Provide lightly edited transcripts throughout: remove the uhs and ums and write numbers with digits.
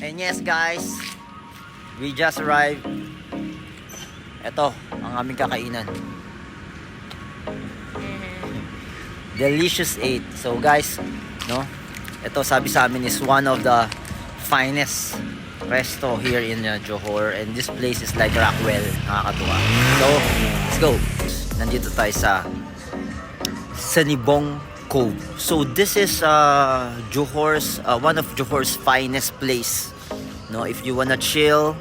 And yes guys, we just arrived. Ito ang aming kakainan. Delicious 8. So guys, no, ito sabi sa amin is one of the finest resto here in Johor, and this place is like Rockwell. Nakakatuwa. So let's go. Nandito tayo sa Sanibong Cove. So this is Johor's one of Johor's finest place. No, if you wanna chill,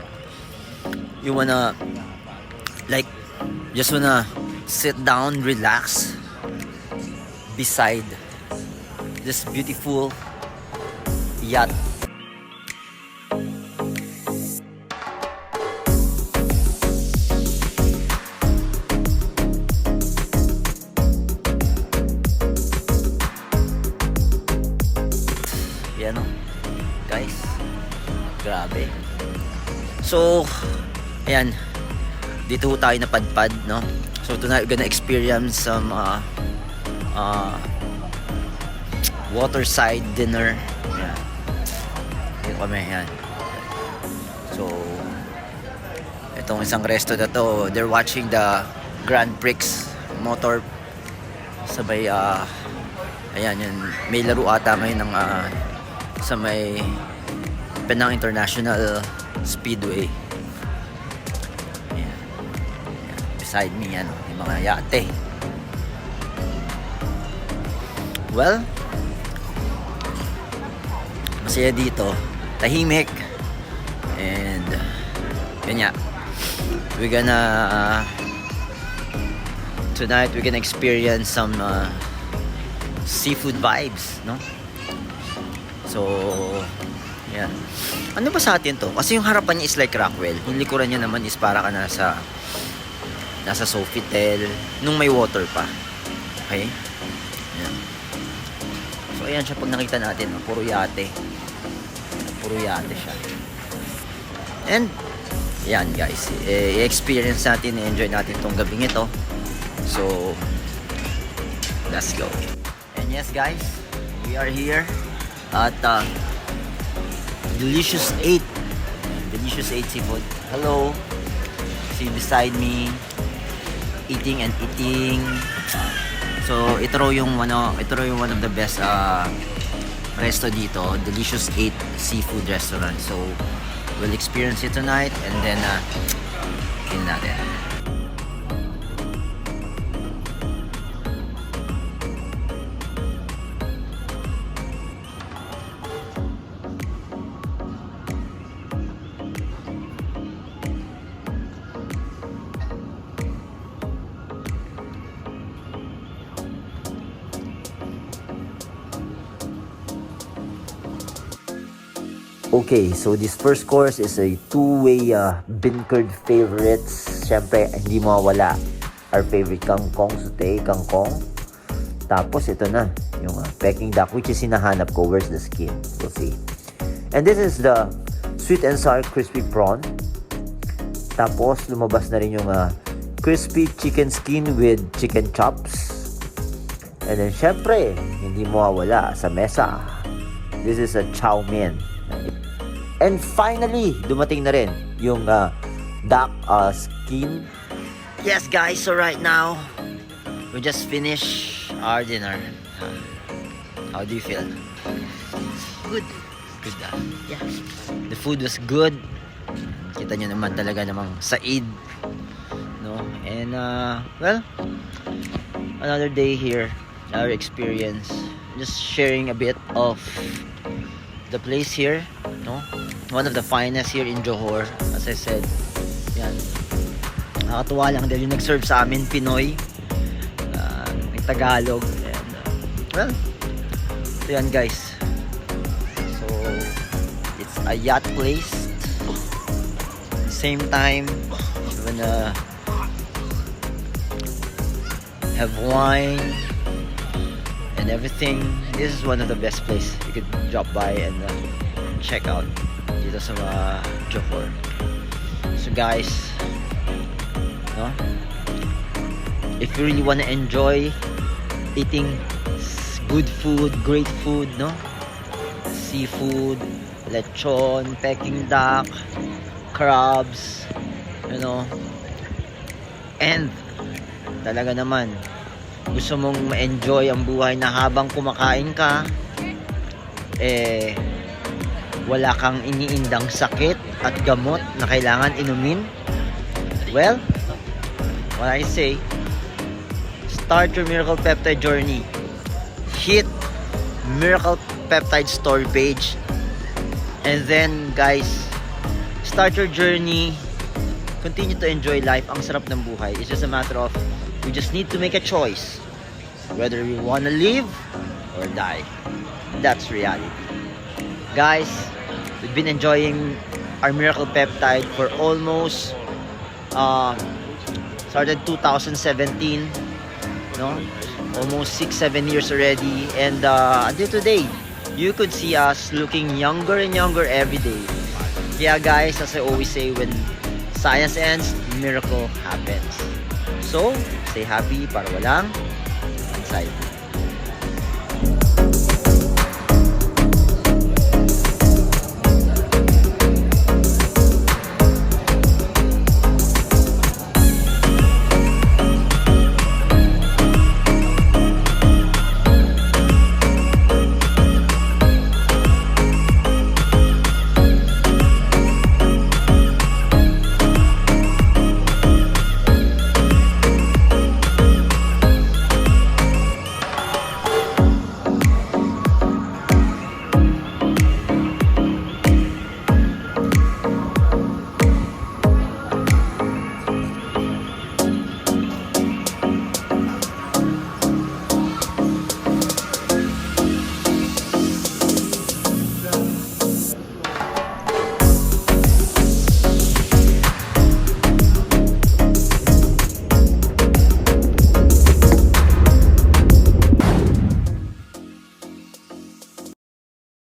you wanna like just wanna sit down, relax beside this beautiful yacht. Yan o, guys, grabe. So ayan, dito tayo napadpad, no? So tonight we're gonna experience some waterside dinner. Yan, dito kami, yan. So itong isang resto na to, they're watching the Grand Prix motor. Sabay ayan, yun, may laro ata ngayon ng sa may Penang International Speedway. Ayan. Ayan. Beside me yan, yung mga yate. Well, masaya dito, tahimik, and yun nga, we're gonna tonight we're gonna experience some seafood vibes, no? So yan. Ano ba sa atin to? Kasi yung harapan niya is like Rockwell. Yung likuran niya naman is para ka nasa Sofitel nung may water pa. Okay? Yan. So ayan siya pag nakita natin, no? Puro yate. Puro yate siya. And yan guys, i-experience natin, i-enjoy natin tong gabing ito. So let's go. And yes guys, we are here at Delicious 8. Delicious 8 Seafood. Hello. See beside me, eating and eating. So ito raw yung one of the best resto dito, Delicious 8 Seafood Restaurant. So we'll experience it tonight, and then tingnan natin. Okay, so this first course is a two-way bean-curd favorites. Siyempre, hindi mawala our favorite kangkong, sauté, kangkong. Tapos ito na, yung Peking duck, which is hinahanap ko. Where's the skin? We'll see. And this is the sweet and sour crispy prawn. Tapos lumabas na rin yung crispy chicken skin with chicken chops. And then syempre, hindi mawawala sa mesa. This is a chow mein. And finally, dumating na rin yung duck skin. Yes guys, so right now we just finished our dinner. How do you feel? Good. Good. Yeah. The food was good. Kita nyo naman talaga namang said, no? And well, another day here, our experience, just sharing a bit of the place here, no? One of the finest here in Johor, as I said. Yan. Nakakatuwa lang dahil yung nag-serve sa amin, Pinoy, nag-Tagalog, and well, so yan guys. So it's a yacht place. Same time, you wanna have wine and everything. This is one of the best place you could drop by and check out dito sa Johor. So guys, no? If you really want to enjoy eating good food, great food, no? Seafood, lechon, peking duck, crabs, you know. And talaga naman, gusto mong ma-enjoy ang buhay na habang kumakain ka, wala kang iniindang sakit at gamot na kailangan inumin. Well, what I say, start your Miracle Peptide journey. Hit Miracle Peptide store page, and then guys, start your journey. Continue to enjoy life. Ang sarap ng buhay. It's just a matter of, we just need to make a choice whether we wanna live or die. That's reality. Guys, we've been enjoying our Miracle Peptide for almost started 2017, no? Almost 6-7 years already, and until today, you could see us looking younger and younger every day. Yeah, guys, as I always say, when science ends, miracle happens. So, stay happy para walang anxiety.